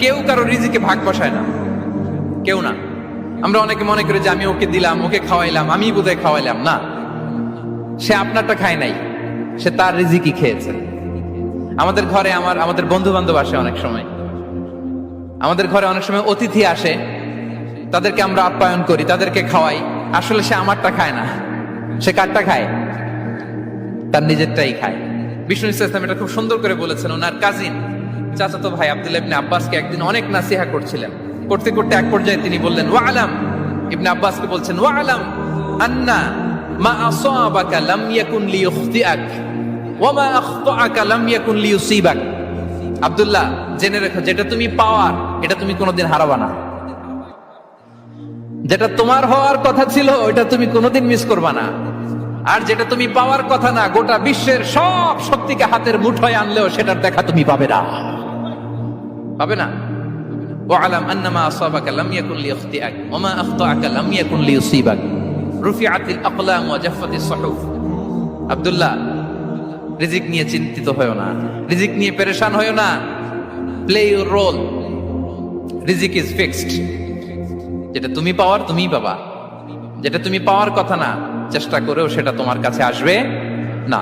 কেউ কারো রিজিকে ভাগ বসায় না, কেউ না। আমরা অনেকে মনে করি যে আমি ওকে দিলাম, ওকে খাওয়াইলাম, আমি বোধহয় খাওয়াইলাম। না, সে আপনারটা খায় নাই, সে তার রিজিকই খেয়েছে। আমাদের ঘরে আমাদের বন্ধু বান্ধব আসে অনেক সময়, আমাদের ঘরে অনেক সময় অতিথি আসে, তাদেরকে আমরা আপ্যায়ন করি, তাদেরকে খাওয়াই। আসলে সে আমারটা খায় না, সে কারটা খায়? তার নিজেরটাই খায়। বিষ্ণু ইসলাম এটা খুব সুন্দর করে বলেছেন। ওনার কাজিন চাচাতো ভাই আব্দুল্লাহ ইবনে আব্বাসকে একদিন অনেক নাসিহা করছিলেন। করতে করতে এক পর্যায়ে তিনি বললেন, ওয়া আলাম, ইবনে আব্বাসকে বলছেন, ওয়া আলাম আন্না মা আসাবাকা লাম ইয়াকুন লিইখতিআক ওয়া মা আখতাআকা লাম ইয়াকুন লিইউসিবাক। আব্দুল্লাহ, জেনে রেখো, যেটা তুমি পাওয়ার এটা তুমি কোনোদিন হারাবা না। যেটা তোমার হওয়ার কথা ছিল ওইটা তুমি কোনোদিন মিস করবা না। আর যেটা তুমি পাওয়ার কথা না, গোটা বিশ্বের সব শক্তিকে হাতের মুঠোয় আনলেও সেটার দেখা তুমি পাবে না, পাবে না। ওয়ালাম আন্নামা আসাবাকা লাম ইয়াকুন লিইখতিআক ওয়া মা আখতাআকা লাম ইয়াকুন লিইউসিবাক রুফিআতিল আকলাম ওয়া জাফফাতিস সুহুফ। আব্দুল্লাহ, রিজিক নিয়ে চিন্তিত হয়ো না, রিজিক নিয়ে পেরেশান হয়ো না। প্লে ইউর রোল, রিজিক ইজ ফিক্সড। যেটা তুমি পাওয়ার তুমিই পাবা, যেটা তুমি পাওয়ার কথা না চেষ্টা করেও সেটা তোমার কাছে আসবে না।